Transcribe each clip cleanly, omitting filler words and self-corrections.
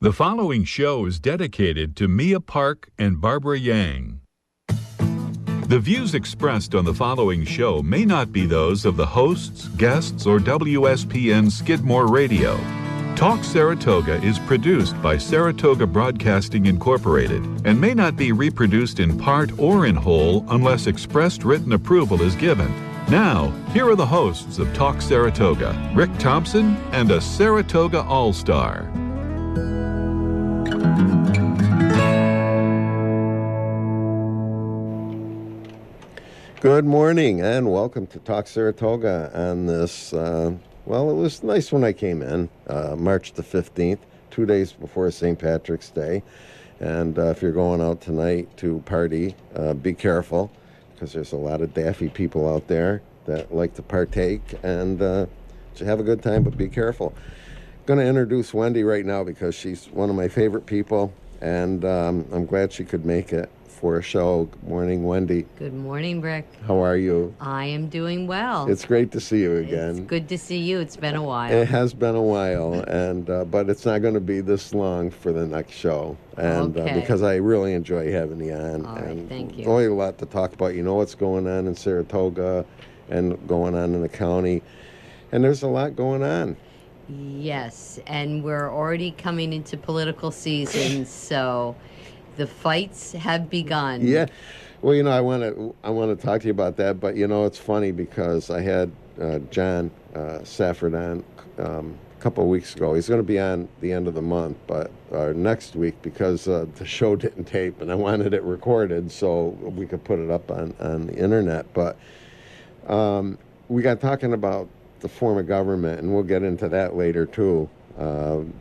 The following show is dedicated to Mia Park and Barbara Yang. The views expressed on the following show may not be those of the hosts, guests, or WSPN Skidmore Radio. Talk Saratoga is produced by Saratoga Broadcasting Incorporated and may not be reproduced in part or in whole unless expressed written approval is given. Now, here are the hosts of Talk Saratoga, Rick Thompson and a Saratoga All-Star. Good morning and welcome to Talk Saratoga on this, it was nice when I came in, March the 15th, 2 days before St. Patrick's Day. And if you're going out tonight to party, be careful because there's a lot of daffy people out there that like to partake and have a good time, but be careful. Going to introduce Wendy right now because she's one of my favorite people and I'm glad she could make it for a show. Good morning, Wendy. Good morning, Rick. How are you? I am doing well. It's great to see you again. It's good to see you. It's been a while. It has been a while, and but it's not going to be this long for the next show, and because I really enjoy having you on. All right, thank you. There's only a lot to talk about. You know what's going on in Saratoga and going on in the county, and there's a lot going on. Yes, and we're already coming into political season, so the fights have begun. Yeah. Well, you know, I want to talk to you about that, but you know, it's funny because I had John Safford on a couple of weeks ago. He's going to be on the end of the month, but next week because the show didn't tape and I wanted it recorded so we could put it up on the internet. But we got talking about the form of government, and we'll get into that later too,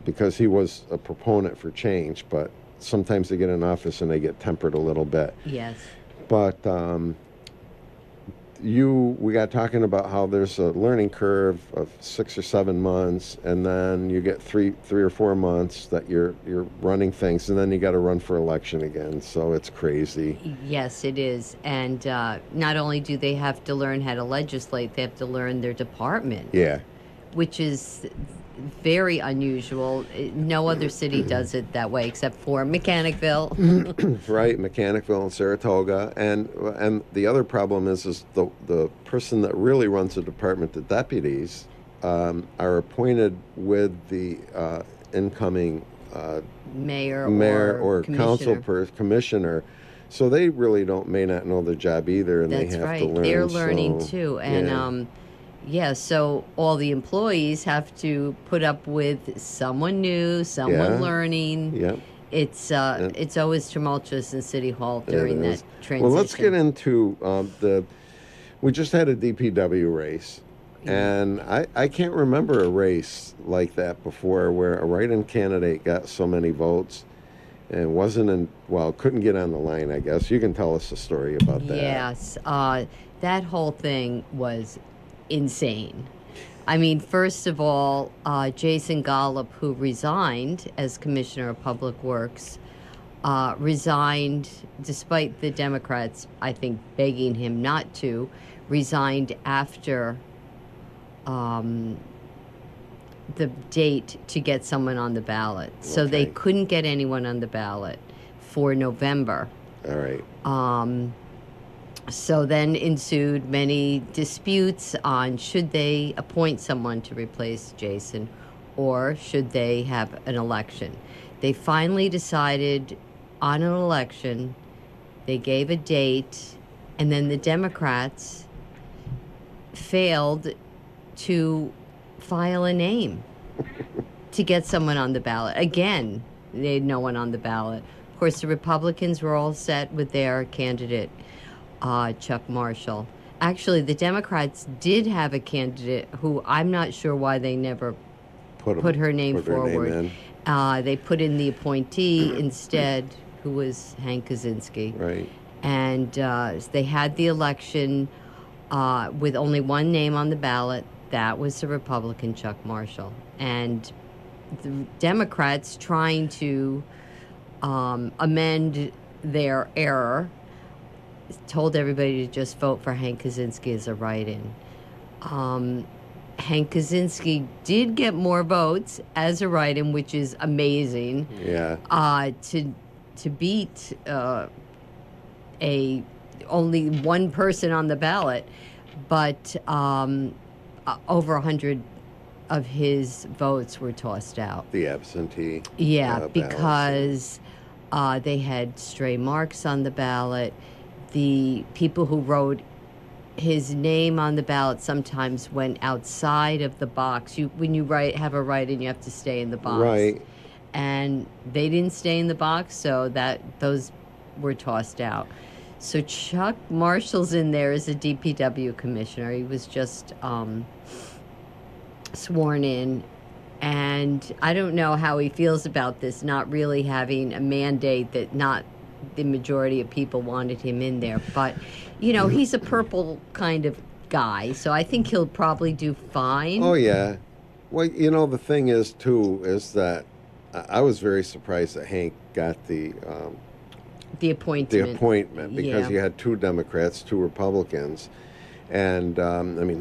because he was a proponent for change, but sometimes they get in office and they get tempered a little bit. Yes. But we got talking about how there's a learning curve of 6 or 7 months, and then you get three or 4 months that you're running things, and then you got to run for election again. So it's crazy. Yes, it is. And not only do they have to learn how to legislate, they have to learn their department. Yeah. Which is very unusual. No other city does it that way except for Mechanicville. Right, Mechanicville and Saratoga. And the other problem is the person that really runs the department, the deputies, are appointed with the incoming mayor or council commissioner. So they really may not know the job either, and That's they have right. to learn. They're learning too. And so all the employees have to put up with someone new, someone learning. Yeah. It's always tumultuous in City Hall during that transition. Well, let's get into we just had a DPW race, and I can't remember a race like that before where a write-in candidate got so many votes and couldn't get on the line, I guess. You can tell us a story about that. Yes. That whole thing was insane. I mean, first of all, Jason Golub, who resigned as Commissioner of Public Works, resigned despite the Democrats, I think, begging him not to, resigned after the date to get someone on the ballot. So they couldn't get anyone on the ballot for November. All right. So then ensued many disputes on should they appoint someone to replace Jason or should they have an election. They finally decided on an election. They gave a date, and then the Democrats failed to file a name to get someone on the ballot. Again, they had no one on the ballot. Of course, the Republicans were all set with their candidate, Chuck Marshall. Actually, the Democrats did have a candidate who I'm not sure why they never put her name forward. They put in the appointee instead, who was Hank Kaczynski. Right. And they had the election with only one name on the ballot. That was the Republican Chuck Marshall. And the Democrats, trying to amend their error, told everybody to just vote for Hank Kaczynski as a write-in. Hank Kaczynski did get more votes as a write-in, which is amazing. Yeah. To beat only one person on the ballot, but over 100 of his votes were tossed out. The absentee. Yeah, because they had stray marks on the ballot. The people who wrote his name on the ballot sometimes went outside of the box. When you have a write-in, you have to stay in the box. Right. And they didn't stay in the box, so those were tossed out. So Chuck Marshall's in there as a DPW commissioner. He was just sworn in. And I don't know how he feels about this, not really having a mandate that not the majority of people wanted him in there. But, he's a purple kind of guy, so I think he'll probably do fine. Oh, yeah. Well, the thing is, too, is that I was very surprised that Hank got the appointment because you had 2 Democrats, 2 Republicans. And,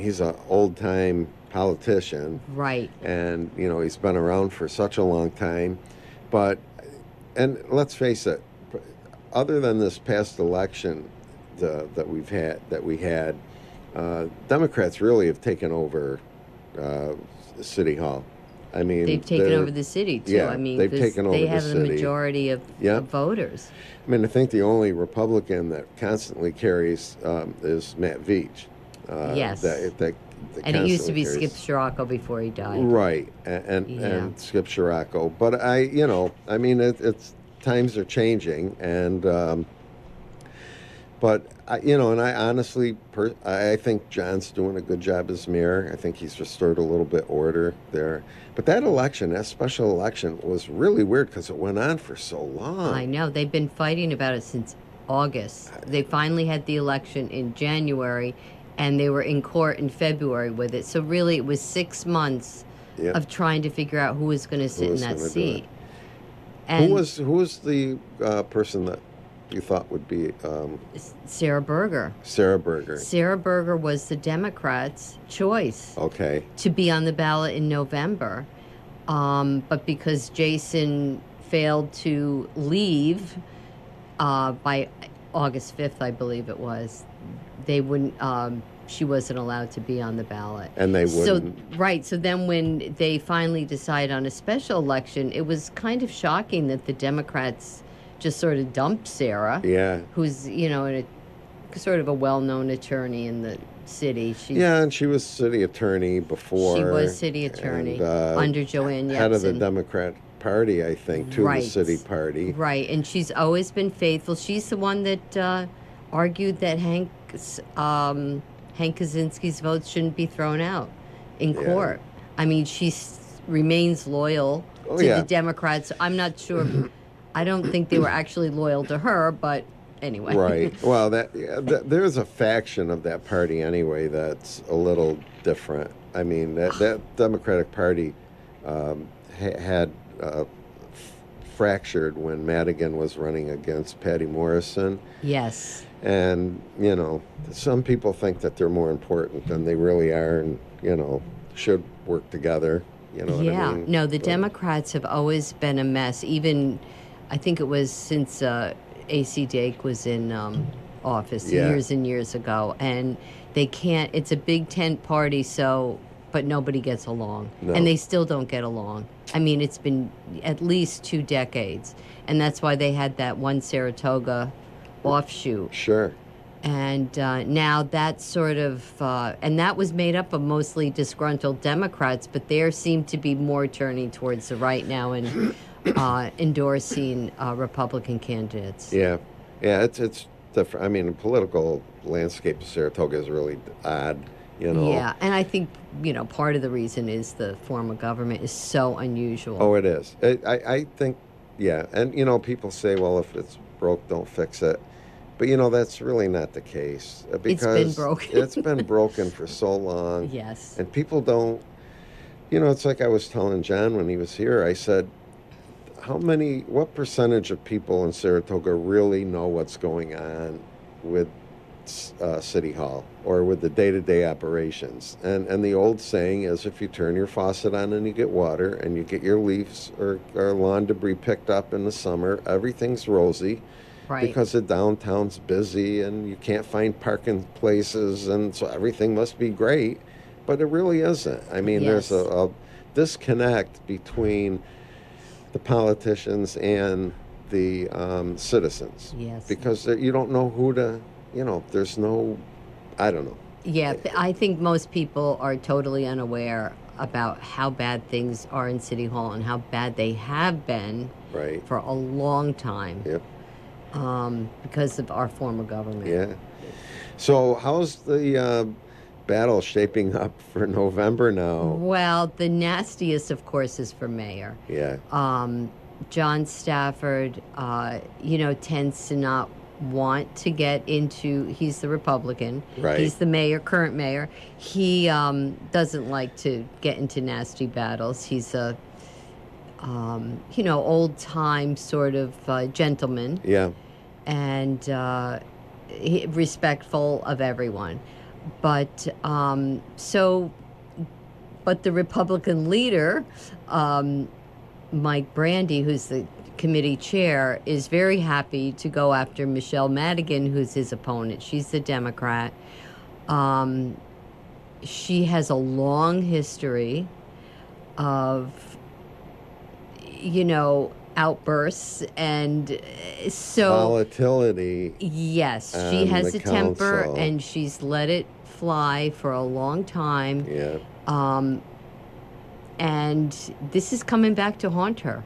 he's an old-time politician. Right. And, he's been around for such a long time. And let's face it, other than this past election that we had, Democrats really have taken over City Hall. They've taken over the city too. Yeah, they've taken over the city. They have the majority of voters. I think the only Republican that constantly carries is Matt Veach. Yes. And it used to be Skip Scirocco before he died. Right, and Skip Scirocco. But it's times are changing, and but I honestly, I think John's doing a good job as mayor. I think he's restored a little bit order there. But that special election, was really weird because it went on for so long. I know. They've been fighting about it since August. They finally had the election in January, and they were in court in February with it. So really, it was 6 months of trying to figure out who was going to sit in that seat. And who was the person that you thought would be? Sarah Berger. Sarah Berger. Sarah Berger was the Democrats' choice. Okay. To be on the ballot in November, but because Jason failed to leave by August 5th, I believe it was, they wouldn't. She wasn't allowed to be on the ballot. And they wouldn't. So then when they finally decided on a special election, it was kind of shocking that the Democrats just sort of dumped Sarah. Yeah. Who's, sort of a well-known attorney in the city. And she was city attorney before. She was city attorney under Joanne Yepsen. Head of the Democrat Party, I think, to the city party. Right, and she's always been faithful. She's the one that argued that Hank Kaczynski's votes shouldn't be thrown out in court. She remains loyal to the Democrats. I'm not sure. I don't think they were actually loyal to her, but anyway. Right. Well, there's a faction of that party anyway that's a little different. That Democratic Party had fractured when Madigan was running against Patty Morrison. Yes. And, some people think that they're more important than they really are and, should work together. What I mean? No, the Democrats have always been a mess. Even, I think it was since A.C. Dake was in office years and years ago. And they can't, it's a big tent party, but nobody gets along. No. And they still don't get along. It's been at least 2 decades. And that's why they had that one Saratoga offshoot. Sure. And now that's sort of, and that was made up of mostly disgruntled Democrats, but there seem to be more turning towards the right now and endorsing Republican candidates. Yeah, it's different. The political landscape of Saratoga is really odd. Yeah, and I think, part of the reason is the form of government is so unusual. Oh, it is. I think, and, people say, well, if it's broke, don't fix it. But, that's really not the case. Because it's been broken. It's been broken for so long. Yes. And people don't, it's like I was telling John when he was here, I said, what percentage of people in Saratoga really know what's going on with City Hall or with the day-to-day operations. And the old saying is, if you turn your faucet on and you get water and you get your leaves or lawn debris picked up in the summer, everything's rosy. Right. Because the downtown's busy and you can't find parking places, and so everything must be great. But it really isn't. I mean, Yes. there's a disconnect between the politicians and the citizens. Yes. Because you don't know who to, there's no, I don't know. Yeah, I think most people are totally unaware about how bad things are in City Hall and how bad they have been Right. for a long time. Yep. Because of our form of government. Yeah. So how's the battle shaping up for November now? Well, the nastiest, of course, is for mayor. Yeah. John Stafford, tends to not want to get into, he's the Republican. Right. He's the mayor, current mayor. He doesn't like to get into nasty battles. He's a, old-time sort of gentleman. Yeah. And respectful of everyone. But the Republican leader, Mike Brandy, who's the committee chair, is very happy to go after Michelle Madigan, who's his opponent. She's the Democrat. She has a long history of, outbursts, and so volatility. Yes, she has the a temper, council. and she's let it fly for a long time. Yeah. And this is coming back to haunt her.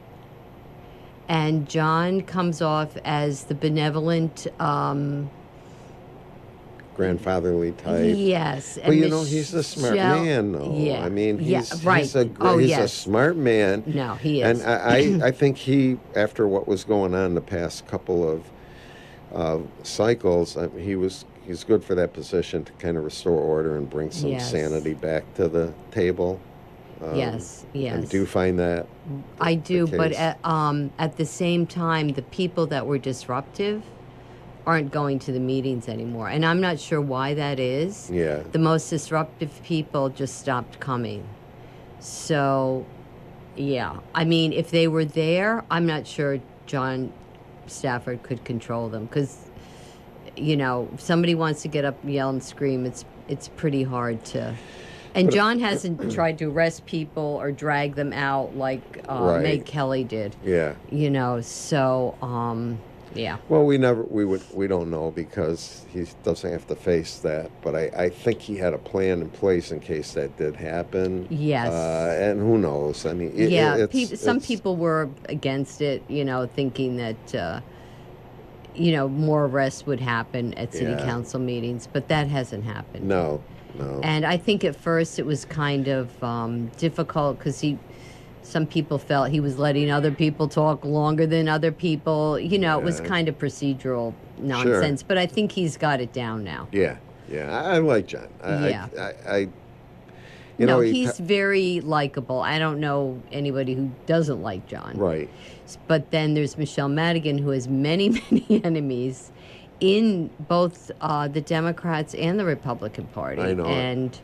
And John comes off as the benevolent, grandfatherly type. Yes. But he's a smart man, though. Yeah. I mean, right. he's a Yes. smart man. No, he is. And I think he, after what was going on the past couple of cycles, he's good for that position to kind of restore order and bring some Yes. sanity back to the table. Yes. And do you find that? I do, the but case? at the same time, the people that were disruptive aren't going to the meetings anymore. And I'm not sure why that is. Yeah. The most disruptive people just stopped coming. So, yeah. I mean, if they were there, I'm not sure John Stafford could control them. Because, if somebody wants to get up, yell, and scream, it's pretty hard to... And John hasn't tried to arrest people or drag them out like Right. Meg Kelly did. Yeah. Yeah. Well, we don't know because he doesn't have to face that. But I think he had a plan in place in case that did happen. Yes. And who knows? I mean, some people were against it, thinking that, more arrests would happen at city council meetings, but that hasn't happened. No. And I think at first it was kind of difficult because some people felt he was letting other people talk longer than other people. It was kind of procedural nonsense. Sure. But I think he's got it down now. Yeah. I like John. He's very likable. I don't know anybody who doesn't like John. Right. But then there's Michelle Madigan, who has many, many enemies in both the Democrats and the Republican Party. I know. And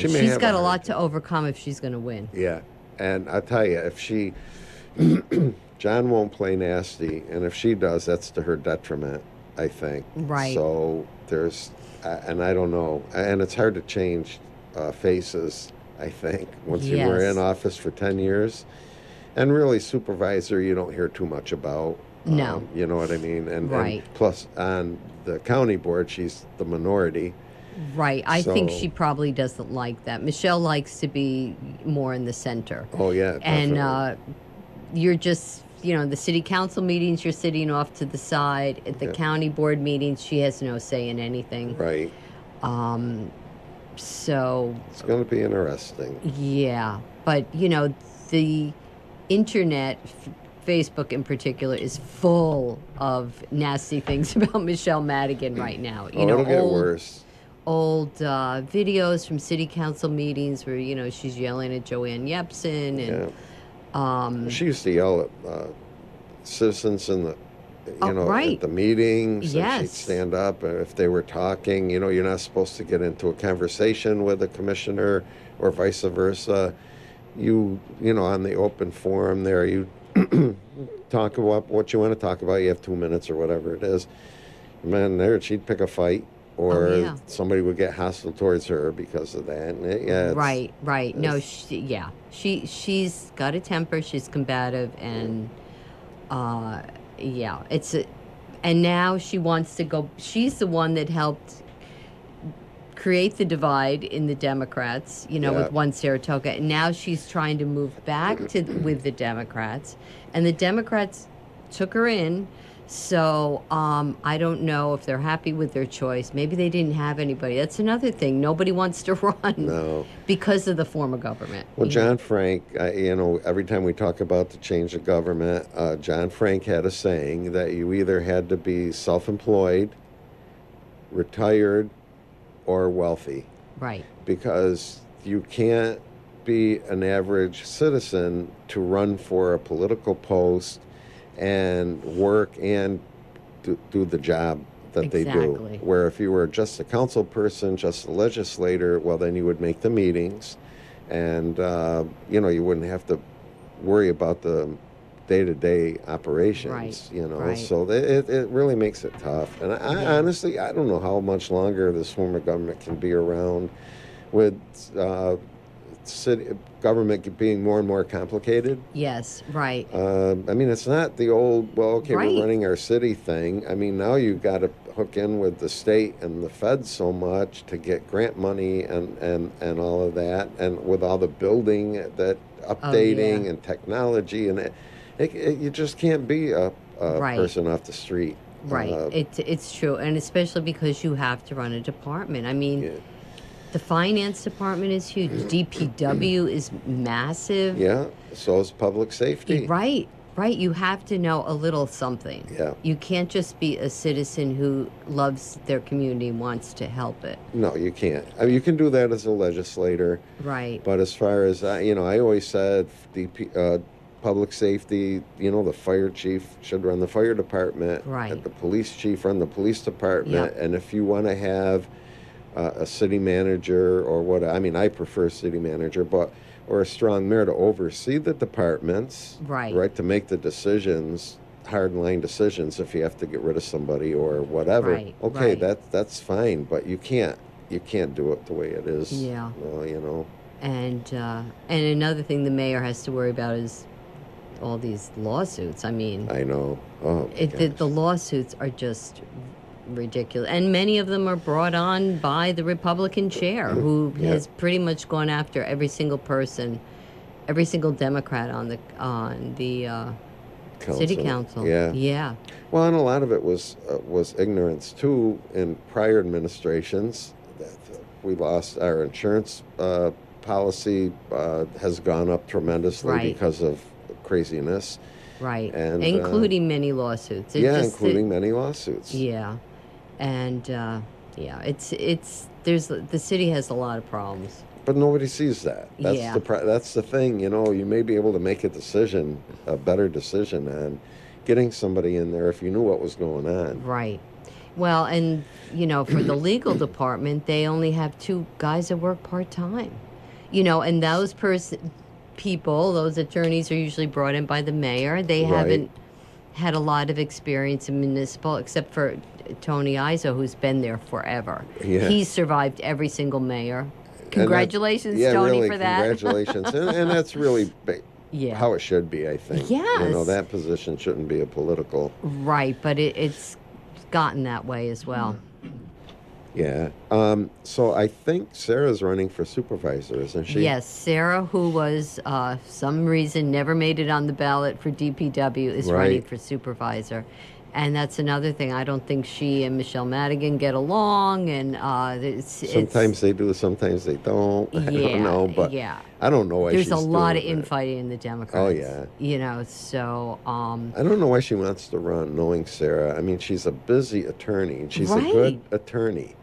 she's got a lot to overcome if she's going to win. Yeah. And I'll tell you, if she... John won't play nasty, and if she does, that's to her detriment, I think. Right. So there's... and I don't know. And it's hard to change faces, I think, once you were Yes. in office for 10 years. And really, supervisor, you don't hear too much about. No. You know what I mean? And Right. plus, on the county board, she's the minority. Right. I think So- she probably doesn't like that. Michelle likes to be more in the center. Oh, yeah, definitely. And you're just, the city council meetings, you're sitting off to the side. At the county board meetings, she has no say in anything. Right. So... It's going to be interesting. Yeah. But, the internet... Facebook in particular is full of nasty things about Michelle Madigan right now. It'll get worse. Old videos from city council meetings where, she's yelling at Joanne Yepsen. And She used to yell at citizens in the at the meetings. And Yes. she'd stand up, and if they were talking, you're not supposed to get into a conversation with a commissioner or vice versa. On the open forum there, you talk about what you want to talk about. You have 2 minutes or whatever it is. Man, there she'd pick a fight, or somebody would get hostile towards her because of that. And Right. No, she's got a temper. She's combative, and and now she wants to go. She's the one that helped create the divide in the Democrats, with one Saratoga. And now she's trying to move back with the Democrats, and the Democrats took her in. So I don't know if they're happy with their choice. Maybe they didn't have anybody. That's another thing. Nobody wants to run because of the form of government. Well, John Frank, every time we talk about the change of government, John Frank had a saying that you either had to be self-employed, retired, or wealthy. Right. Because you can't be an average citizen to run for a political post and work and do the job that they do. Where if you were just a council person, just a legislator, well, then you would make the meetings, and you wouldn't have to worry about the day-to-day operations. Right. So it really makes it tough. And I honestly, I don't know how much longer this form of government can be around, with city government being more and more complicated. Yes, right. It's not the old, we're running our city thing. Now you've got to hook in with the state and the feds so much to get grant money and all of that, and with all the building that updating and technology, and you just can't be a person off the street. Right. It's true, and especially because you have to run a department. The finance department is huge. DPW is massive. Yeah, so is public safety. Right. You have to know a little something. Yeah. You can't just be a citizen who loves their community and wants to help it. No, you can't. You can do that as a legislator. Right. But as far as, I always said public safety, the fire chief should run the fire department. Right. And the police chief run the police department. Yep. And if you want to have a city manager or what, I prefer city manager, or a strong mayor to oversee the departments, right, to make the decisions, hard line decisions if you have to get rid of somebody or whatever. Right. That's fine, but you can't do it the way it is. Yeah. Well, And another thing the mayor has to worry about is all these lawsuits. I know. Oh, the lawsuits are just ridiculous, and many of them are brought on by the Republican chair, who has pretty much gone after every single person, every single Democrat on the city council. Yeah. Well, and a lot of it was ignorance too. In prior administrations, we lost our insurance policy has gone up tremendously because of craziness. Right, and including many lawsuits. Including many lawsuits. Yeah. And it's the city has a lot of problems. But nobody sees that. That's the thing. You may be able to make a better decision on getting somebody in there if you knew what was going on. Right. Well, and for the legal department, they only have 2 guys that work part-time. And those those attorneys are usually brought in by the mayor. They haven't had a lot of experience in municipal, except for Tony Izzo, who's been there forever. Yeah. He's survived every single mayor. Congratulations, Tony, really, for that. Congratulations. and that's really how it should be, I think. Yes. That position shouldn't be a political. Right, but it's gotten that way as well. Yeah. So I think Sarah's running for supervisor, isn't she? Yes, Sarah, who was some reason never made it on the ballot for DPW, is running for supervisor. And that's another thing. I don't think she and Michelle Madigan get along, and sometimes they do, sometimes they don't. I don't know, but I don't know why there's she's a lot of doing infighting in the Democrats. Oh yeah. So I don't know why she wants to run, knowing Sarah. She's a busy attorney. She's a good attorney.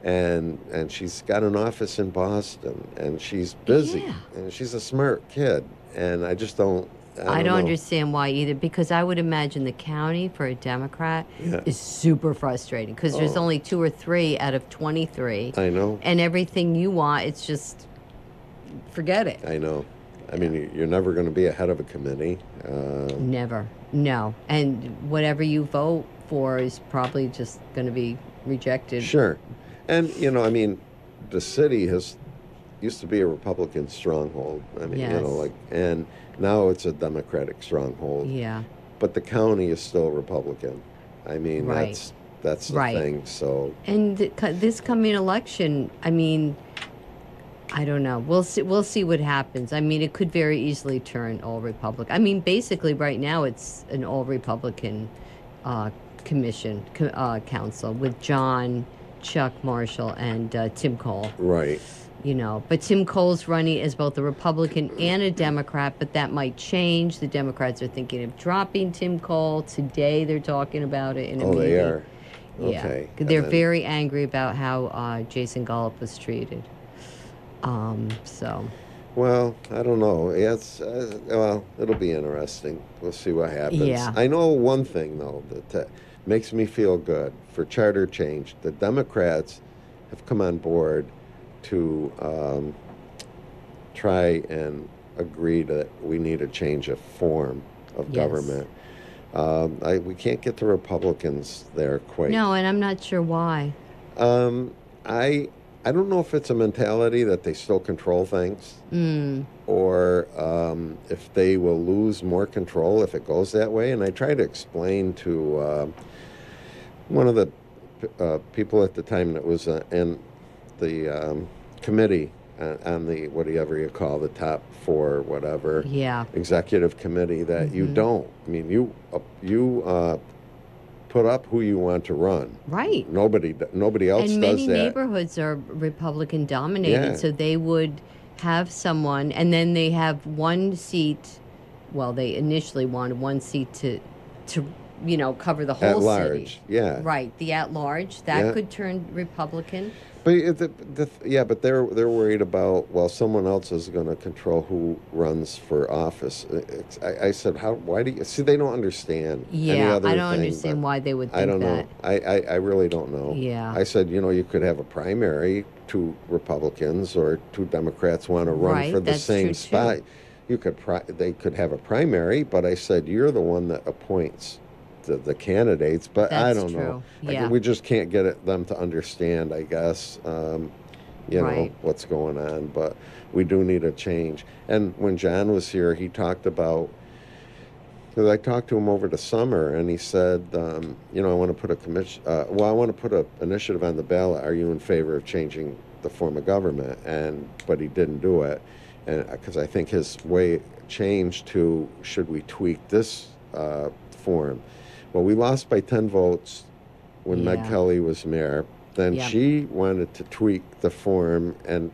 And she's got an office in Boston, and she's busy, and she's a smart kid, and I just don't I don't know. understand why either, because I would imagine the county for a Democrat Yeah. is super frustrating because there's Oh. only 2 or 3 out of 23. I know. And everything you want, it's just forget it. I know. I mean, you're never going to be ahead of a committee. Never. No. And whatever you vote for is probably just going to be rejected. Sure. And, you know, I mean, the city used to be a Republican stronghold. I mean, you Yes. know, like, and now it's a Democratic stronghold. Yeah. But the county is still Republican. I mean, Right. that's the Right. thing. So, And this coming election, I mean, I don't know. We'll see. We'll see what happens. I mean, it could very easily turn all Republican. I mean, basically, right now it's an all Republican council with John, Chuck Marshall, and Tim Cole. right. You know, but Tim Cole's running as both a Republican and a Democrat, but that might change. The Democrats are thinking of dropping Tim Cole. Today they're talking about it in a Oh, meeting. they are. Yeah. Okay. They're And then- very angry about how Jason Golub was treated. So, Well, I don't know. It's well, it'll be interesting. We'll see what happens. Yeah. I know one thing though that makes me feel good for charter change. The Democrats have come on board to try and agree that we need a change of form of Yes. government. We can't get the Republicans there quite. no, and I'm not sure why. I don't know if it's a mentality that they still control things, or if they will lose more control if it goes that way. And I try to explain to one of the people at the time that was in the committee on the whatever you call the top 4 whatever Yeah. executive committee that you don't. I mean, you put up who you want to run. Right. Nobody else And does many that. neighborhoods are Republican dominated, Yeah. so they would have someone, and then they have one seat. Well, they initially wanted one seat to cover the whole At city. large, yeah. Right, the at large that Yeah. could turn Republican. But but they're worried about, well, someone else is going to control who runs for office. I said, why do you see? They don't understand. any Yeah, other I don't thing, understand but why they would think I don't that. know. I really don't know. Yeah. I said, you could have a primary. 2 Republicans or 2 Democrats want to run Right, for the that's same true, spot. too. They could have a primary, but I said you're the one that appoints the candidates. But I That's don't know. true. Yeah. We just can't get them to understand, I guess. You know Right. what's going on, but we do need a change. And when John was here, he talked about, because I talked to him over the summer, and he said, I want to put I want to put an initiative on the ballot. Are you in favor of changing the form of government? But he didn't do it, and because I think his way changed to, should we tweak this form? Well, we lost by 10 votes when Meg Yeah. Kelly was mayor. Then Yep. she wanted to tweak the form, and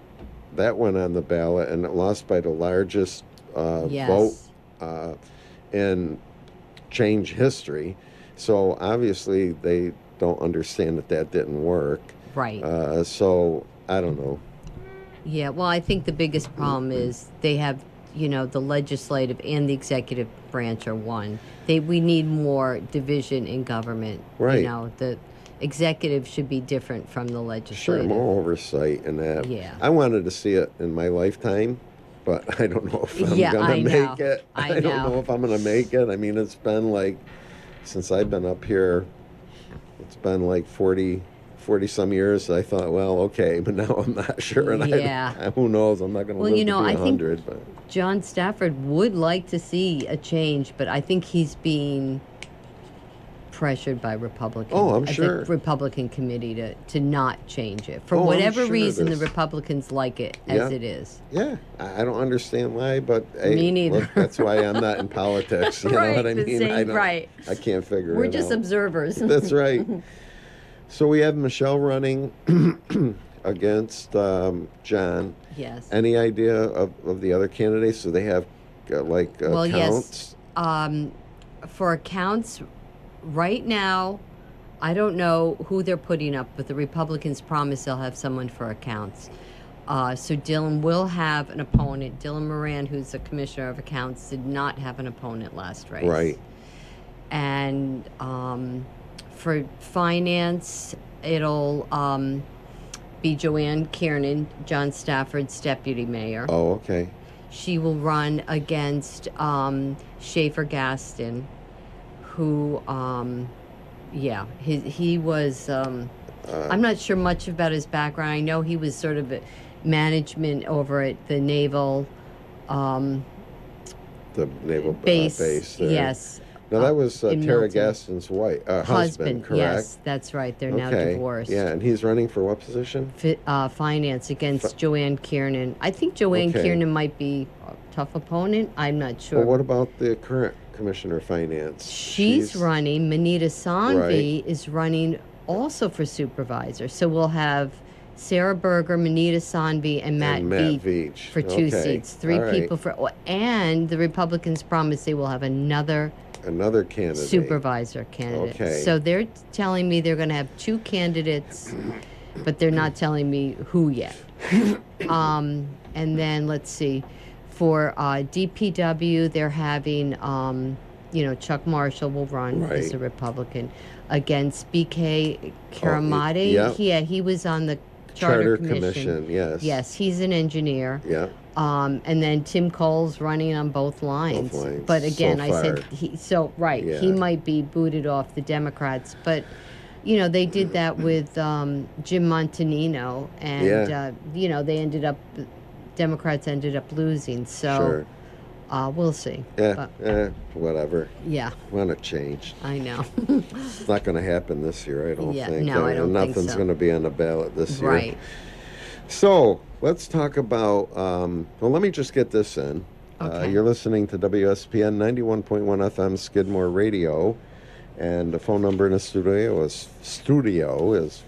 that went on the ballot, and it lost by the largest Yes. vote in change history. So obviously they don't understand that didn't work. Right. So I don't know. Yeah, well, I think the biggest problem is they have, the legislative and the executive branch are one. We need more division in government. Right. The executive should be different from the Sure, legislative. more oversight and that. Yeah. I wanted to see it in my lifetime, but I don't know if I'm Yeah, gonna I make know. it. I don't know. know if I'm gonna make it. I mean, it's been like, since I've been up here, it's been like 40 some years. I thought, well, okay, but now I'm not sure. And Yeah. who knows? I'm not going to Well, live to be I think 100. But John Stafford would like to see a change, but I think he's being pressured by Republicans. Oh, I'm sure. The Republican committee to not change it. For Oh, I'm whatever sure reason, the this- Republicans like it as Yeah. it is. yeah, I don't understand why, but hey, Me neither. look, that's why I'm not in politics. You know Right, what I the mean? same- I don't, right. I can't figure We're it just out. observers. That's right. So we have Michelle running against John. Yes. Any idea of the other candidates? So they have Well, counts? yes. For accounts, right now, I don't know who they're putting up, but the Republicans promise they'll have someone for accounts. So Dylan will have an opponent. Dylan Moran, who's the commissioner of accounts, did not have an opponent last race. Right. And for finance, it'll be Joanne Kiernan, John Stafford's deputy mayor. Oh, okay. She will run against Schaefer Gaston, who, he was, I'm not sure much about his background. I know he was sort of a management over at the naval base there. Yes. Now, that was Tara Milton. Gaston's husband, correct? Yes, that's right. They're now divorced. Yeah, and he's running for what position? Finance against Joanne Kiernan. I think Joanne Kiernan might be a tough opponent. I'm not sure. Well, what about the current commissioner of finance? She's running. Manita Sanvi is running also for supervisor. So we'll have Sarah Berger, Manita Sanvi, and Matt Veach for 2 seats. 3 people and the Republicans promise they will have another candidate, supervisor candidate. Okay. So they're telling me they're going to have 2 candidates, but they're not telling me who yet. And then let's see, for DPW, they're having, Chuck Marshall will run as a Republican against BK Karamati. Yeah, he was on the Charter Commission. Yes, he's an engineer. Yeah. And then Tim Cole's running on both lines. But again, so I said he might be booted off the Democrats. But they did that with Jim Montanino, and Democrats ended up losing. So we'll see. Whatever. Yeah. Want to change. I know. It's not going to happen this year, I don't think. No, I don't think so. Nothing's going to be on the ballot this year. Right. So let's talk about, let me just get this in. Okay. You're listening to WSPN 91.1 FM Skidmore Radio, and the phone number in the studio is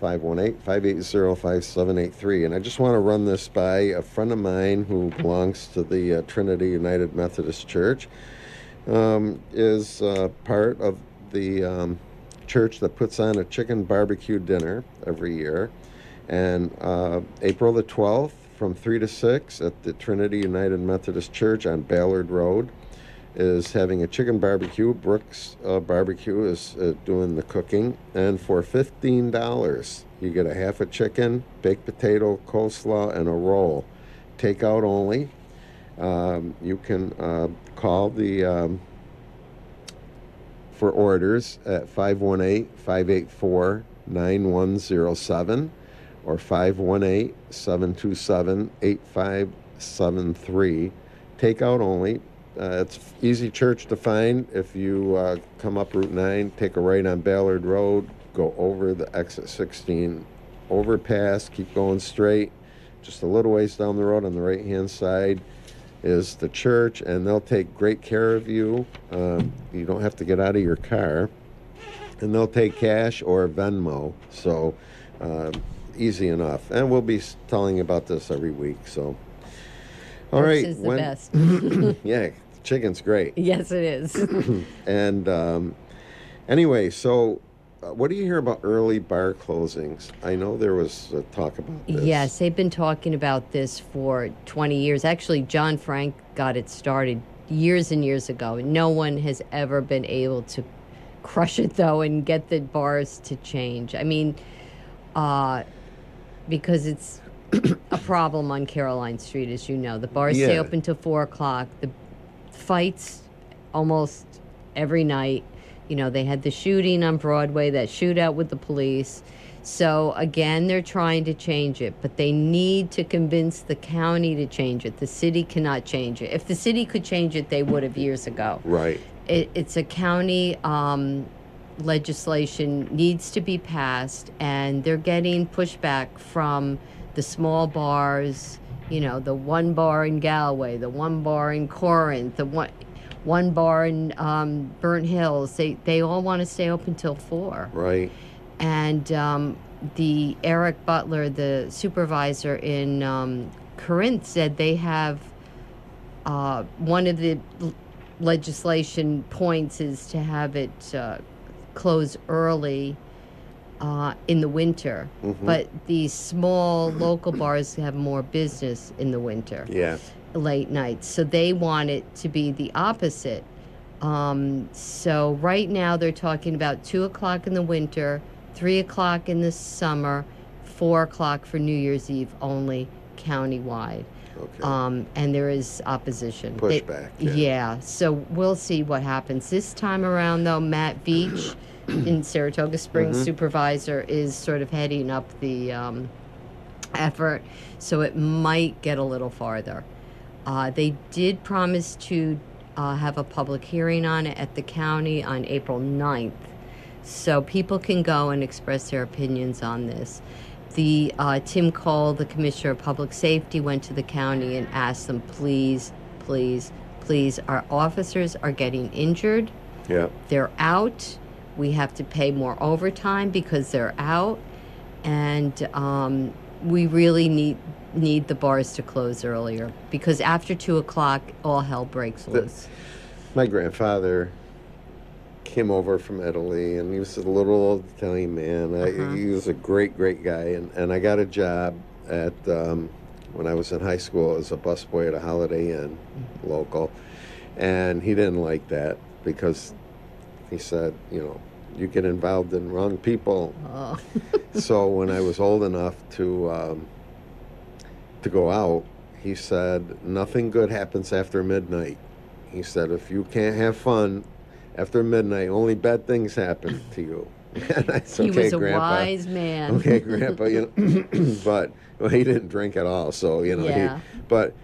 518-580-5783. And I just want to run this by a friend of mine who belongs to the Trinity United Methodist Church, is part of the church that puts on a chicken barbecue dinner every year. And April the 12th from 3 to 6 at the Trinity United Methodist Church on Ballard Road is having a chicken barbecue. Brooks Barbecue is doing the cooking. And for $15, you get a half a chicken, baked potato, coleslaw, and a roll. Takeout only. You can call for orders at 518-584-9107 or 518-727-8573. Takeout only. It's easy church to find. If you come up Route 9, take a right on Ballard Road, go over the exit 16 overpass, keep going straight. Just a little ways down the road on the right-hand side is the church, and they'll take great care of you. You don't have to get out of your car. And they'll take cash or Venmo, so easy enough. And we'll be telling you about this every week, so. All right. Is the best. Yeah, chicken's great. Yes, it is. And anyway, so what do you hear about early bar closings? I know there was talk about this. Yes, they've been talking about this for 20 years. Actually, John Frank got it started years and years ago. No one has ever been able to crush it, though, and get the bars to change. I mean, because it's a problem on Caroline Street, as you know. The bars stay open till 4 o'clock. The fights almost every night. They had the shooting on Broadway, that shootout with the police. So, again, they're trying to change it, but they need to convince the county to change it. The city cannot change it. If the city could change it, they would have years ago. Right. It's a county legislation needs to be passed, and they're getting pushback from the small bars, the one bar in Galway, the one bar in Corinth, the one bar in Burnt Hills. They all want to stay open till 4. Right. And the Eric Butler, the supervisor in Corinth, said they have one of the legislation points is to have it close early in the winter, but these small local bars have more business in the winter. Yeah. Late nights, so they want it to be the opposite. So right now they're talking about 2 o'clock in the winter, 3 o'clock in the summer, 4 o'clock for New Year's Eve only, countywide. Okay. And there is opposition. Pushback. Yeah. So we'll see what happens this time around. Though Matt Beach, in Saratoga Springs, supervisor, is sort of heading up the effort, so it might get a little farther. They did promise to have a public hearing on it at the county on April 9th, so people can go and express their opinions on this. The Tim Cole, the Commissioner of Public Safety, went to the county and asked them, please, please, please, our officers are getting injured. Yeah. They're out. We have to pay more overtime because they're out. And we really need the bars to close earlier, because after 2 o'clock, all hell breaks loose. My grandfather came over from Italy, and he was a little old Italian man. He was a great, great guy, and I got a job at when I was in high school as a busboy at a Holiday Inn local, and he didn't like that because he said, you get involved in wrong people. Oh. So when I was old enough to go out, he said, nothing good happens after midnight. He said, if you can't have fun after midnight, only bad things happen to you. And I said, He was a Grandpa. wise man. Okay, Grandpa, but he didn't drink at all, so, Yeah. but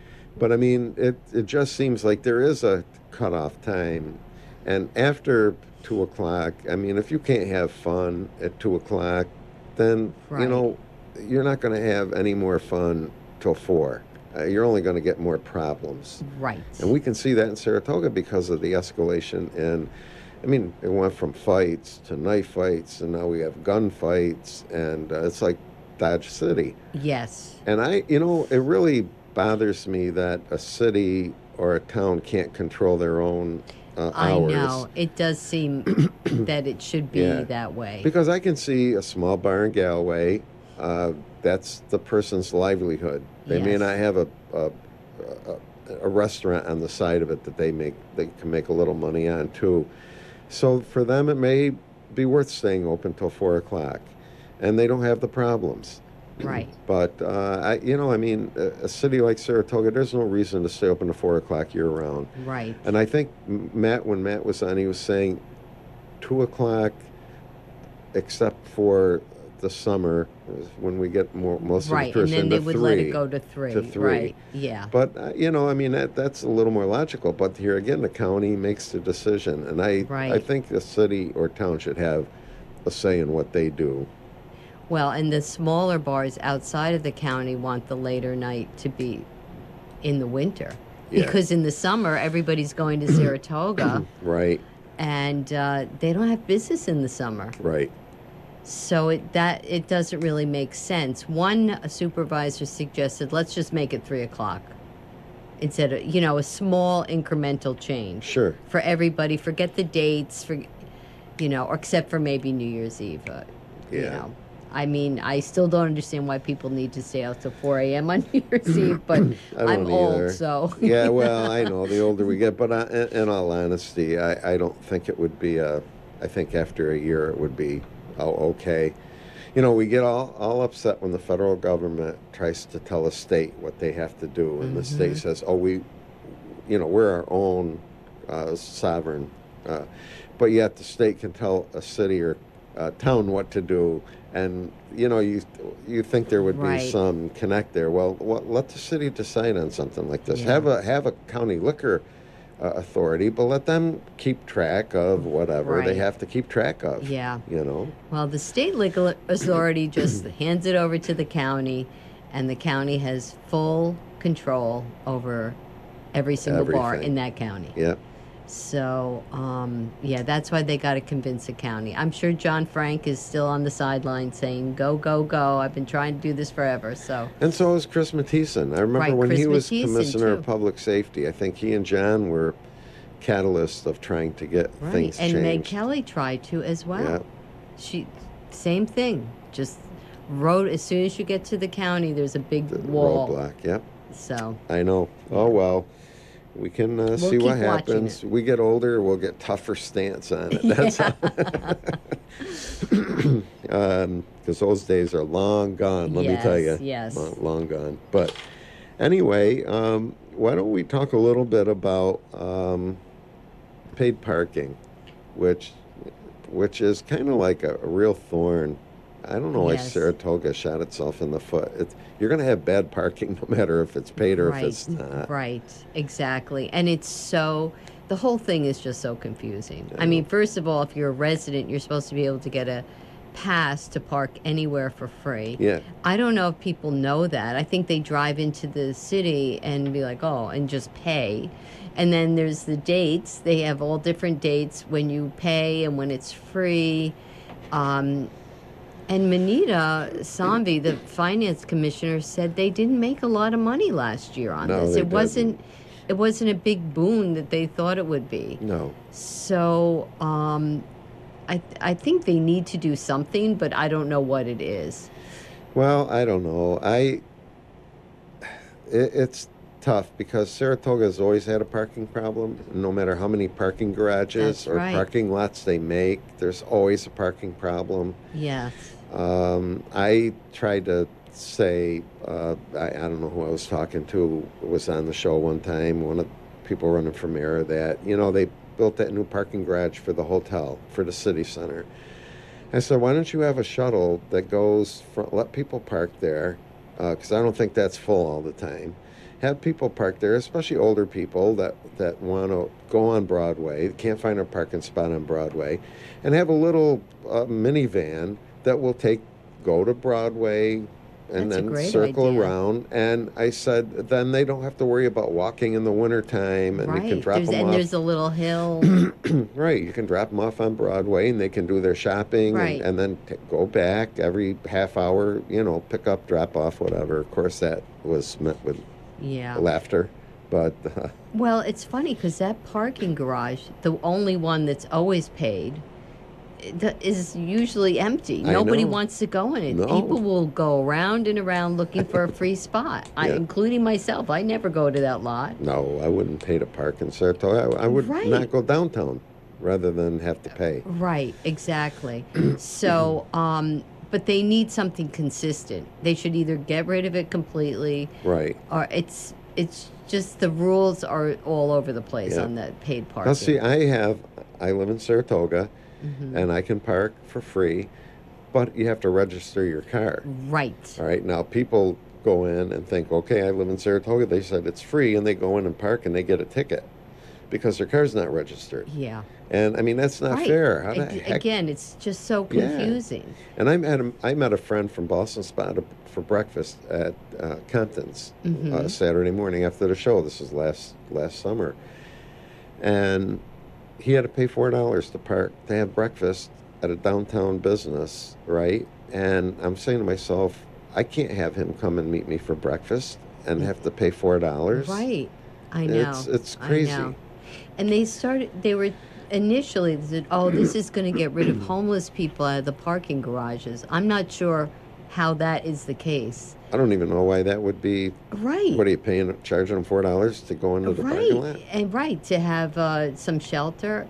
I mean, it just seems like there is a cutoff time. And after 2 o'clock, I mean, if you can't have fun at 2 o'clock, then, Right. you're not going to have any more fun till 4. You're only going to get more problems. Right. And we can see that in Saratoga because of the escalation. And, I mean, it went from fights to knife fights, and now we have gun fights, and it's like Dodge City. Yes. And it really bothers me that a city or a town can't control their own hours. I know. It does seem that it should be that way. Because I can see a small bar in Galway, that's the person's livelihood. They may Yes. not have a restaurant on the side of it that they can make a little money on too. So for them, it may be worth staying open till 4 o'clock, and they don't have the problems. Right. But I mean, a city like Saratoga, there's no reason to stay open to 4 o'clock year round. Right. And I think when Matt was on, he was saying 2 o'clock, except for the summer, when we get most Right. of the And then person they to would 3. let it go to 3. To 3. Right. Yeah. But, I mean, that's a little more logical. But here again, the county makes the decision. And I think the city or town should have a say in what they do. Well, and the smaller bars outside of the county want the later night to be in the winter. Yeah. Because in the summer, everybody's going to Saratoga. Right. And they don't have business in the summer. Right. So it doesn't really make sense. One supervisor suggested, let's just make it 3 o'clock. Instead of, a small incremental change. Sure. For everybody. Forget the dates, or except for maybe New Year's Eve. Yeah. I mean, I still don't understand why people need to stay out till 4 a.m. on New Year's Eve, but I'm old, so. Yeah, well, I know, the older we get, but in all honesty, I don't think it would be I think after a year it would be okay. We get all upset when the federal government tries to tell a state what they have to do, and the state says, we're our own sovereign, but yet the state can tell a city or town what to do. And you think there would be some connect there. Well, let the city decide on something like this. Yeah. Have a county liquor authority, but let them keep track of whatever they have to keep track of. Yeah. Well, the state liquor authority just hands it over to the county, and the county has full control over every single bar in that county. Yeah. So, that's why they got to convince the county. I'm sure John Frank is still on the sideline saying, go, go, go. I've been trying to do this forever, so. And so is Chris Mathieson. I remember when Chris he was Mathieson, Commissioner too. of Public Safety, I think he and John were catalysts of trying to get things and changed. Meg Kelly tried to as well. Yeah. Same thing. Just road, as soon as you get to the county, there's a big The wall. roadblock, yep. So, I know. Oh, well. We can see keep what watching happens. it. We get older, we'll get tougher stance on it. That's because those days are long gone. Let me tell you, yes. long gone. But anyway, why don't we talk a little bit about paid parking, which is kind of like a real thorn. I don't know why Yes. Saratoga shot itself in the foot. You're going to have bad parking no matter if it's paid or if it's not. Right, exactly. And the whole thing is just so confusing. I mean, first of all, if you're a resident, you're supposed to be able to get a pass to park anywhere for free. Yeah. I don't know if people know that. I think they drive into the city and be like, oh, and just pay. And then there's the dates. They have all different dates when you pay and when it's free. And Manita Samvi, the finance commissioner, said they didn't make a lot of money last year on No, this. they It wasn't a big boon that they thought it would be. No. So I think they need to do something, but I don't know what it is. Well, I don't know. It's tough because Saratoga has always had a parking problem. No matter how many parking garages That's or right. parking lots they make, there's always a parking problem. Yes. I tried to say, I don't know who I was talking to, was on the show one time, one of the people running for mayor, that, they built that new parking garage for the hotel, for the city center. I said, why don't you have a shuttle that goes, let people park there, because I don't think that's full all the time. Have people park there, especially older people that want to go on Broadway, can't find a parking spot on Broadway, and have a little minivan that will go to Broadway and That's a then great circle idea. around. And I said, then they don't have to worry about walking in the wintertime, and you can drop them And off. there's a little hill. Right, you can drop them off on Broadway, and they can do their shopping, Right. and then go back every half hour, pick up, drop off, whatever. Of course, that was met with laughter, but Well, it's funny because that parking garage, the only one that's always paid, is usually empty. I Nobody know. wants to go in it. No. People will go around and around looking for a free spot, Yeah. including myself. I never go to that lot. no, I wouldn't pay to park in Saratoga. I would Right. not go downtown rather than have to pay. Right, exactly. So, but they need something consistent. They should either get rid of it completely, Right. or it's just the rules are all over the place Yeah. on that paid parking. Now, see, I live in Saratoga, Mm-hmm. and I can park for free, but you have to register your car. Right. All right. Now, people go in and think, okay, I live in Saratoga. They said it's free, and they go in and park, and they get a ticket because their car's not registered. Yeah. And I mean, that's not Right. fair. How the heck? Again, it's just so Yeah. confusing. And I met a friend from Boston Spa for breakfast at Compton's Saturday morning after the show. This was last summer, and he had to pay $4 to park to have breakfast at a downtown business, right? And I'm saying to myself, I can't have him come and meet me for breakfast and have to pay $4. Right. I know. It's crazy. I know. And they were initially, they said, oh, this is going to get rid of homeless people out of the parking garages. I'm not sure how that is the case. I don't even know why that would be. Right. What are you paying? Charging them $4 to go into the parking lot? And right, to have some shelter.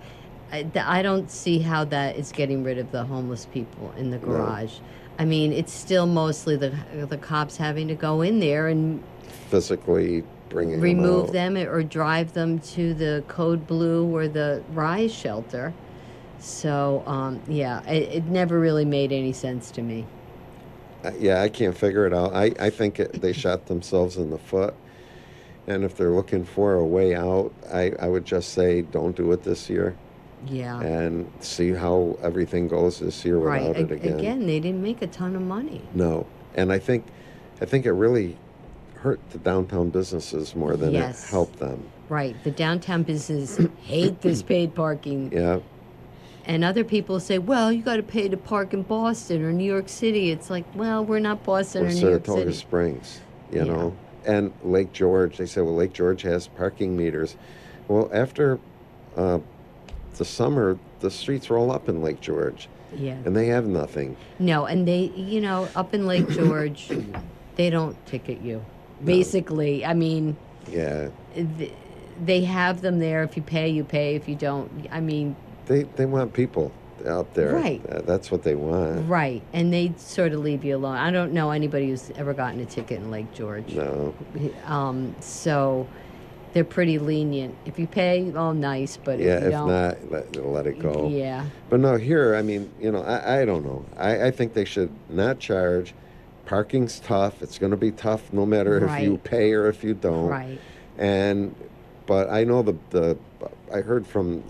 I don't see how that is getting rid of the homeless people in the garage. I mean, it's still mostly the cops having to go in there and Physically bringing remove them out. them or drive them to the Code Blue or the Rise shelter. So, it never really made any sense to me. Yeah, I can't figure it out. I think they shot themselves in the foot. And if they're looking for a way out, I would just say don't do it this year. Yeah. And see how everything goes this year without it again. Again, they didn't make a ton of money. No. And I think it really hurt the downtown businesses more than it helped them. Right. The downtown business hate this paid parking. Yeah. And other people say, well, you got to pay to park in Boston or New York City. It's like, well, we're not Boston or New York Saratoga City. Springs, you know. And Lake George, they said, well, Lake George has parking meters. Well, after the summer, the streets roll up in Lake George. Yeah. And they have nothing. No, and they, up in Lake George, they don't ticket you. Basically, I mean, Yeah. they have them there. If you pay, you pay. If you don't, I mean, They want people out there. Right. That's what they want. right. And they sort of leave you alone. I don't know anybody who's ever gotten a ticket in Lake George. No. So they're pretty lenient. If you pay, all nice, but Yeah, if you if don't, not, let it go. yeah. But no, here, I mean, I don't know. I think they should not charge. Parking's tough. It's going to be tough no matter if you Right. pay or if you don't. Right. But I know I heard from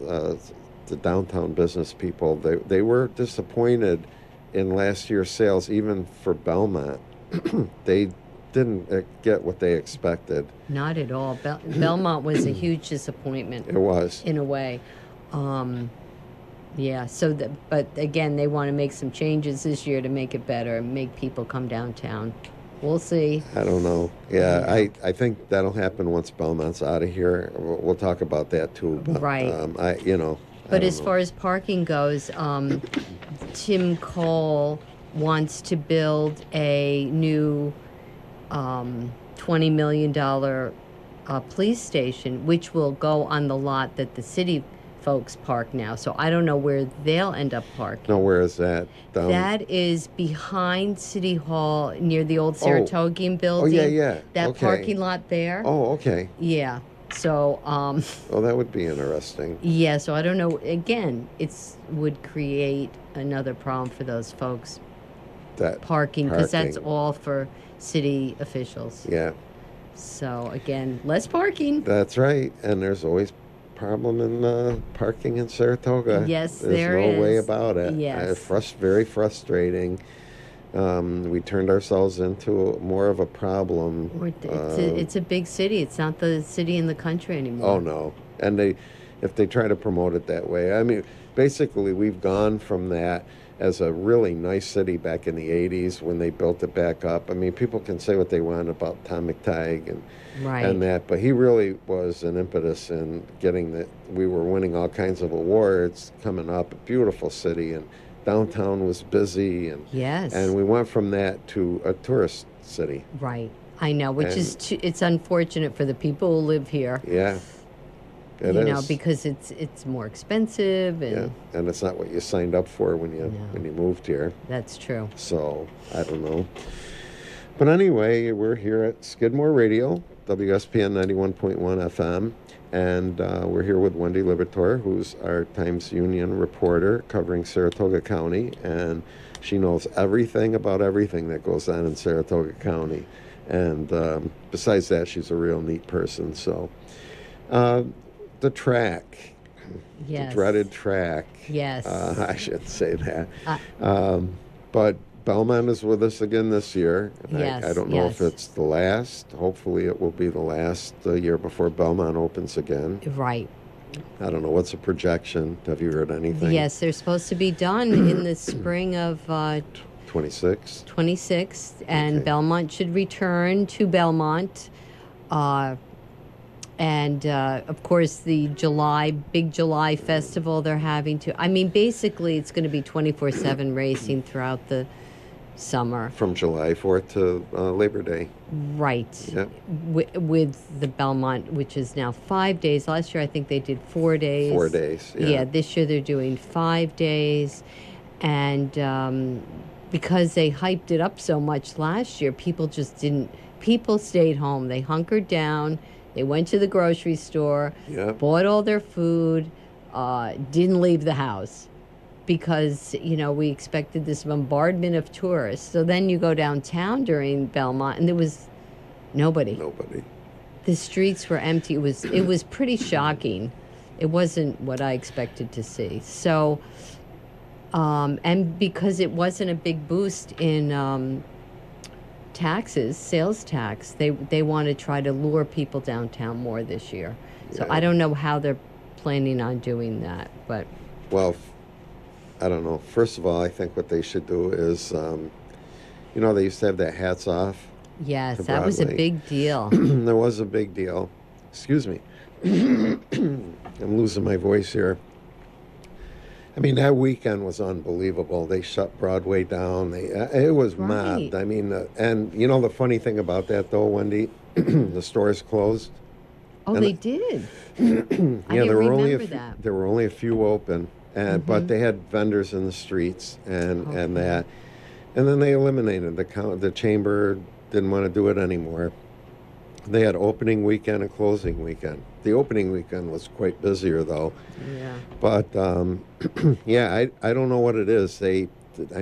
the downtown business people, they were disappointed in last year's sales, even for Belmont. They didn't get what they expected. Not at all. Belmont was a huge disappointment. It was. In a way. Yeah, but again, they want to make some changes this year to make it better and make people come downtown. We'll see. I don't know. Yeah, I think that'll happen once Belmont's out of here. We'll talk about that too. But, Right. But as far as parking goes, Tim Cole wants to build a new $20 million police station, which will go on the lot that the city folks park now. So I don't know where they'll end up parking. No, where is that? That is behind City Hall near the old Saratoga building. Oh, yeah. That Okay. parking lot there. Oh, okay. Yeah. So, Oh, that would be interesting. yeah, so I don't know. Again, would create another problem for those folks That parking, because that's parking. all for city officials. Yeah, So again, less parking. that's right. And there's always problem in parking in Saratoga. Yes, There's there no way is. about it. Yes. Very frustrating. We turned ourselves into more of a problem. It's a big city. It's not the city in the country anymore. Oh no! And if they try to promote it that way, I mean, basically we've gone from that as a really nice city back in the '80s when they built it back up. I mean, people can say what they want about Tom McTighe and that, but he really was an impetus in getting that. We were winning all kinds of awards coming up. A beautiful city, and downtown was busy, and Yes. and we went from that to a tourist city. Right. I know, which is it's unfortunate for the people who live here. Yeah. It is. Because it's more expensive, and Yeah, and it's not what you signed up for when you moved here. that's true. So I don't know. But anyway, we're here at Skidmore Radio, WSPN 91.1 FM, and we're here with Wendy Liberatore, who's our Times Union reporter covering Saratoga County, and she knows everything about everything that goes on in Saratoga County. And besides that, she's a real neat person. So the track, Yes. the dreaded track. Yes. I shouldn't say that. But Belmont is with us again this year. And Yes, I don't know if yes. it's the last. Hopefully it will be the last year before Belmont opens again. Right. I don't know. What's a projection? Have you heard anything? Yes, they're supposed to be done in the spring of 26? 26th, and Okay. Belmont should return to Belmont. And of course, the big July festival they're having to. I mean, basically, it's going to be 24/7 racing throughout the summer. From July 4th to Labor Day. Right. Yeah. With the Belmont, which is now 5 days. Last year, I think they did 4 days. 4 days. Yeah, this year they're doing 5 days. And because they hyped it up so much last year, people stayed home. They hunkered down. They went to the grocery store, Yeah. bought all their food, didn't leave the house because, we expected this bombardment of tourists. So then you go downtown during Belmont, and there was nobody. Nobody. The streets were empty. It was pretty shocking. It wasn't what I expected to see. So, and because it wasn't a big boost in taxes, sales tax, they want to try to lure people downtown more this year. So Yeah. I don't know how they're planning on doing that, but Well, I don't know. First of all, I think what they should do is, they used to have that hats off. yes, To that was a Broadway. big deal. There was a big deal. Excuse me. I'm losing my voice here. I mean, that weekend was unbelievable. They shut Broadway down. It was Right. mobbed. I mean, and you know the funny thing about that though, Wendy, the stores closed, Oh, and they did. I yeah, didn't there remember that. were only a few open, and but Mm-hmm. they had vendors in the streets and Okay. that, and then they eliminated the chamber didn't want to do it anymore. They had opening weekend and closing weekend. The opening weekend was quite busier though, Yeah. but yeah, I don't know what it is. I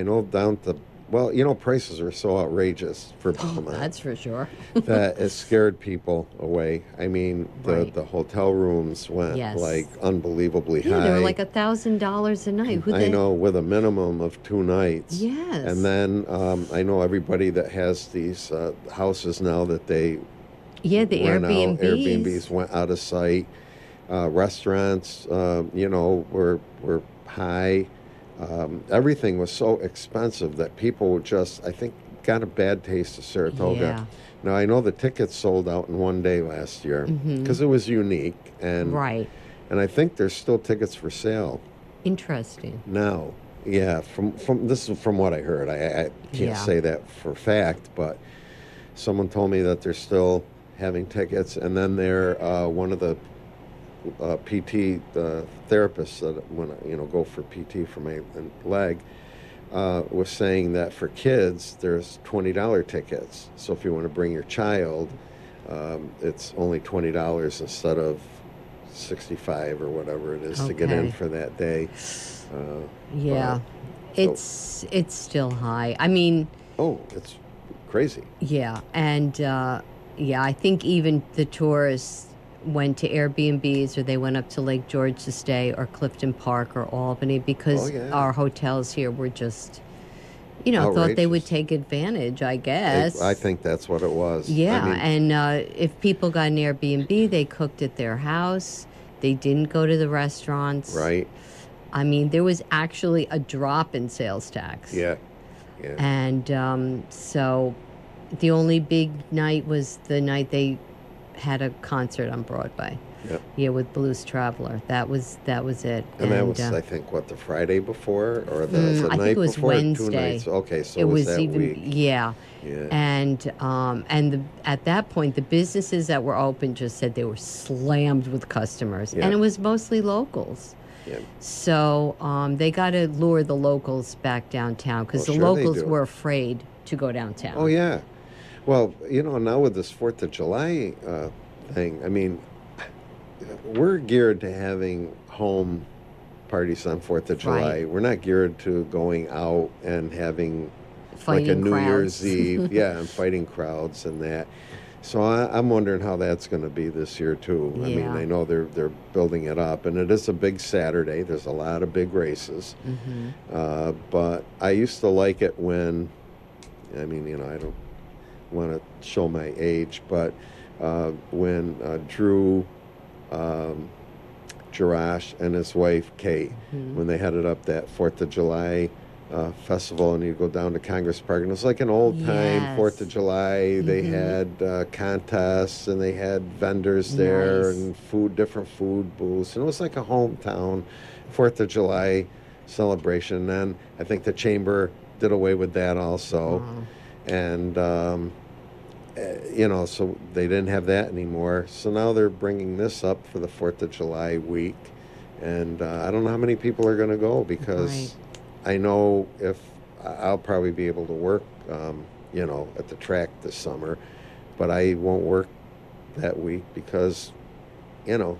know down to well, you know, prices are so outrageous for Oh, Belmont that's for sure. that it scared people away. I mean, Right. the hotel rooms went like Yes. unbelievably Yeah, they were high. like $1,000 a night. Who I they? know with a minimum of 2 nights. And Yes. then I know everybody that has these houses now that they Yeah, the rent out, Airbnbs Airbnbs. went out of sight. Restaurants, you know, were high. Everything was so expensive that people just, I think, got a bad taste of Saratoga. Yeah. Now I know the tickets sold out in one day last year Mm-hmm. because it was unique, Right. and I think there's still tickets for sale Interesting. now. Yeah, from this is from what I heard. I can't Yeah. say that for fact, but someone told me that they're still having tickets, and then they're one of the PT therapists that when I, you know, go for PT for my leg was saying that for kids there's $20 tickets. So if you want to bring your child, it's only $20 instead of 65 or whatever it is to get in Okay. for that day. Uh, Yeah. so It's still high. I mean, oh, it's crazy. yeah, and yeah, I think even the tourists went to Airbnbs or they went up to Lake George to stay or Clifton Park or Albany Oh because yeah, our hotels here were just, thought they would outrageous. take advantage, I I guess. think that's what it was. I Yeah, mean, and if people got an Airbnb, they cooked at their house. They didn't go to the restaurants. right? I mean, there was actually a drop in sales tax. Yeah, yeah. And so the only big night was the night they had a concert on Broadway. Yep. Yeah, with Blues Traveler. That was it. And that was, I think, what, the Friday before or the I think night it was before? 2 Wednesday. nights. Okay, so It it was was that even week. yeah. Yeah. And at that point the businesses that were open just said they were slammed with customers. Yeah. And it was mostly locals. Yeah. So they got to lure the locals back downtown because Well, the sure they locals do. were afraid to go downtown. Oh, yeah. Well, you know, now with this 4th of July thing, I mean, we're geared to having home parties on 4th of July. Right. We're not geared to going out and having like a Fighting New Year's crowds. Eve. Yeah, and fighting crowds and that. So I'm wondering how that's going to be this year too. I mean, Yeah. I know they're building it up, and it is a big Saturday. There's a lot of big races, but I used to like it when, I mean, you know, I don't want to show my age, but when Drew Jarash and his wife Kate, when they headed up that 4th of July festival, and you go down to Congress Park, and it was like an old time Yes. 4th of July. They had contests, and they had vendors there, Nice. and different food booths, and it was like a hometown 4th of July celebration. And I think the chamber did away with that also, and you know, so they didn't have that anymore. So now they're bringing this up for the 4th of July week, and I don't know how many people are going to go because. Right. I know if I'll probably be able to work, you know, at the track this summer, but I won't work that week because, you know,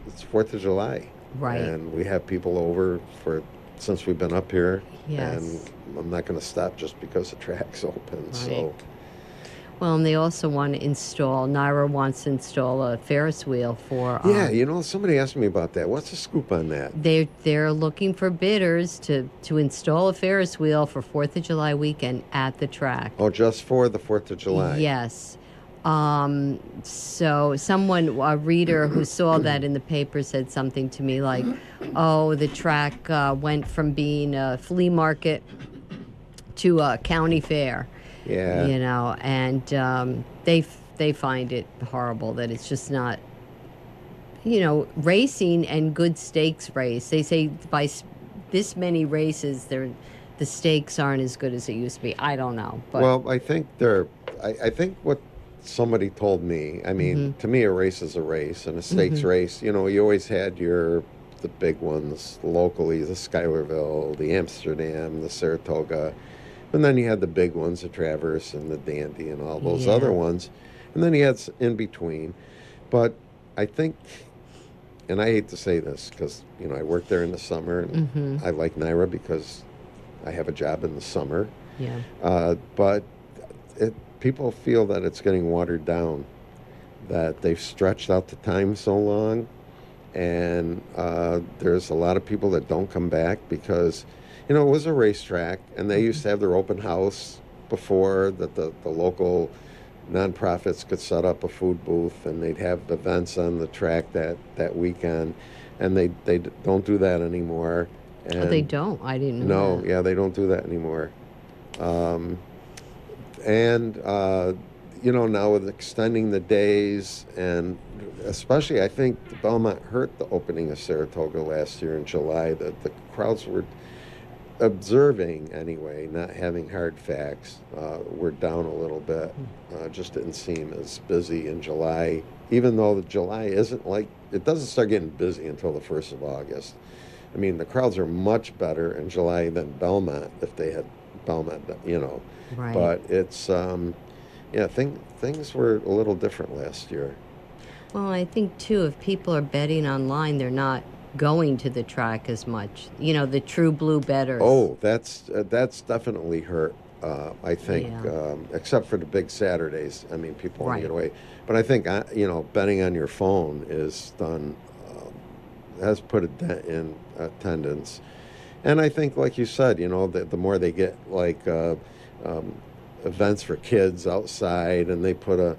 it's 4th of July. Right. And we have people over since we've been up here. Yes. And I'm not going to stop just because the track's open. Right. So, Well, and they also want to Naira wants to install a Ferris wheel for. yeah, you know, somebody asked me about that. What's the scoop on that? They're looking for bidders to install a Ferris wheel for 4th of July weekend at the track. Oh, just for the 4th of July? Yes. So a reader who saw that in the paper said something to me like, oh, the track went from being a flea market to a county fair. Yeah. You know, and they find it horrible that it's just not, you know, racing and good stakes race. They say by this many races, the stakes aren't as good as it used to be. I don't know, but Well, I think I think what somebody told me. I mean, to me, a race is a race, and a stakes race. You always had the big ones locally, the Schuylerville, the Amsterdam, the Saratoga, and then you had the big ones, the Traverse and the Dandy, and all those other ones, and then you had in between. But I think, and I hate to say this because I work there in the summer, and I like NYRA because I have a job in the summer. yeah. But people feel that it's getting watered down, that they've stretched out the time so long, and there's a lot of people that don't come back because, it was a racetrack, and they used to have their open house before that the local nonprofits could set up a food booth, and they'd have events on the track that weekend, and they don't do that anymore. And Oh, they don't. I didn't know. no, yeah, they don't do that anymore. Now with extending the days, and especially I think Belmont hurt the opening of Saratoga last year in July, that the crowds were observing anyway, not having hard facts, were down a little bit. Just didn't seem as busy in July, even though the July isn't it doesn't start getting busy until the 1st of August. I mean, the crowds are much better in July than Belmont, if they had Belmont, Right. But it's, things were a little different last year. Well, I think too, if people are betting online, they're not going to the track as much. The true blue bettors. Oh, that's definitely hurt. I think, Yeah. except for the big Saturdays. I mean, people want to Right. get away. But I think, betting on your phone has put a dent in attendance. And I think, like you said, the more they get events for kids outside, and they put a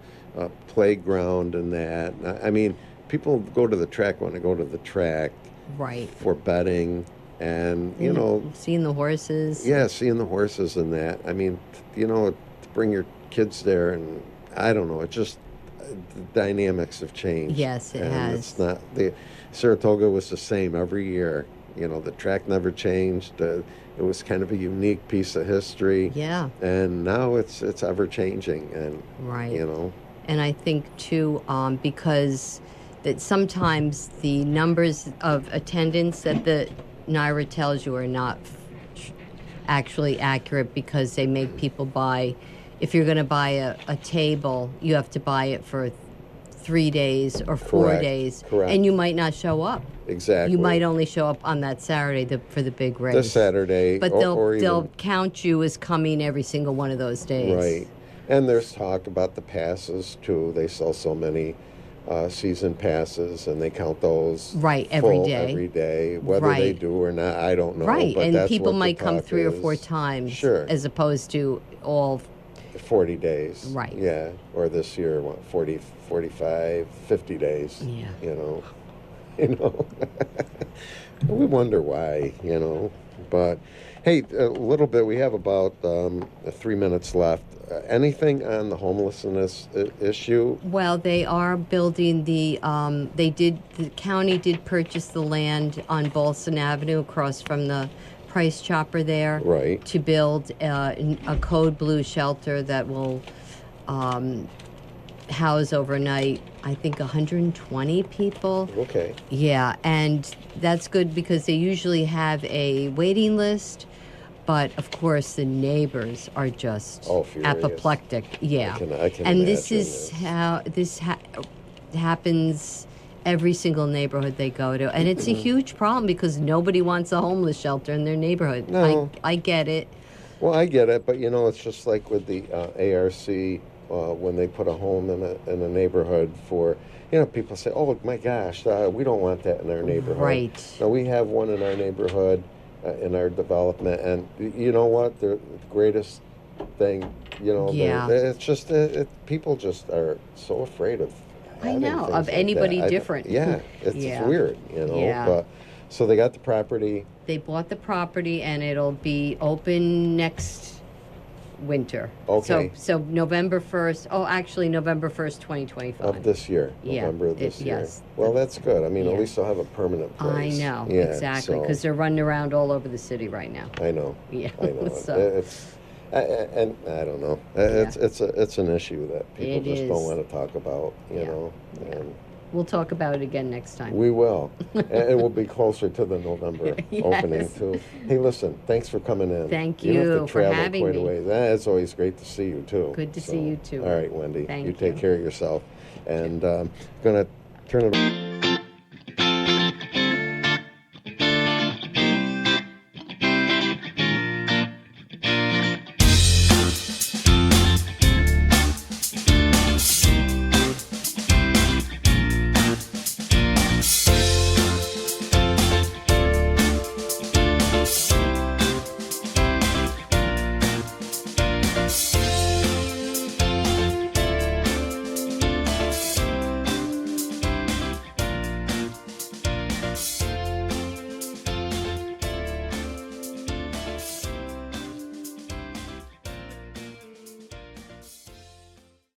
playground and that. I mean, people go to the track when they go to the track Right. for betting, and Seeing the horses. yeah, seeing the horses and that. I mean, to bring your kids there, and I don't know, it just the dynamics have changed. Yes, it and has. It's not the Saratoga was the same every year. The track never changed. It was kind of a unique piece of history. Yeah. And now it's ever changing, and Right. And I think too, because that sometimes the numbers of attendance that the NYRA tells you are not actually accurate, because they make people buy. If you're going to buy a table, you have to buy it for 3 days or 4 Correct. days, Correct. and you might not show up. Exactly. You might only show up on that Saturday for the big race. this Saturday, But or they'll even, count you as coming every single one of those days. right. And there's talk about the passes too. They sell so many season passes, and they count those Right, every full day. every day. Whether they Right. do or not, I don't know. Right, but and that's people what the might come talk 3 or is. 4 times, Sure. as opposed to all. 40 days. Right. Yeah. Or this year, 40, 45, 50 days. Yeah. We wonder why, But, hey, a little bit, we have about 3 minutes left. Anything on the homelessness issue? Well, they are building the county did purchase the land on Bolson Avenue across from the Price Chopper there. Right. To build a code blue shelter that will house overnight, I think, 120 people. Okay. Yeah, and that's good because they usually have a waiting list, but of course the neighbors are just furious. apoplectic. Yeah, I can and this imagine is this. how this happens every single neighborhood they go to, and it's a huge problem because nobody wants a homeless shelter in their neighborhood. No. I get it. Well, I get it, but it's just like with the ARC, when they put a home in a neighborhood for, people say, oh my gosh, we don't want that in our neighborhood. Right. Now, we have one in our neighborhood, in our development, and you know what? The greatest thing, Yeah. it's just people just are so afraid of. I having know, things of like anybody that. different. Yeah, it's Yeah. weird, Yeah. But so they got the property. They bought the property, and it'll be open next winter. Okay. So November 1st, actually November 1st, 2025. Of this year, Yeah, November of this year. yes. Well, that's good. I mean, Yeah. at least they'll have a permanent I place. know, Yeah, exactly, so- because they're running around all over the city right now. I know. Yeah, I know. so- And I don't know. It's an issue that people It just is. don't want to talk about. You Yeah, know. yeah. And We'll talk about it again next time. we will. And it will be closer to the November Yes. opening too. Hey, listen. Thanks for coming in. Thank You don't have you to for travel having quite me. a ways. It's always great to see you too. Good to see you too. All right, Wendy. Thank you take you. care of yourself. And gonna turn it.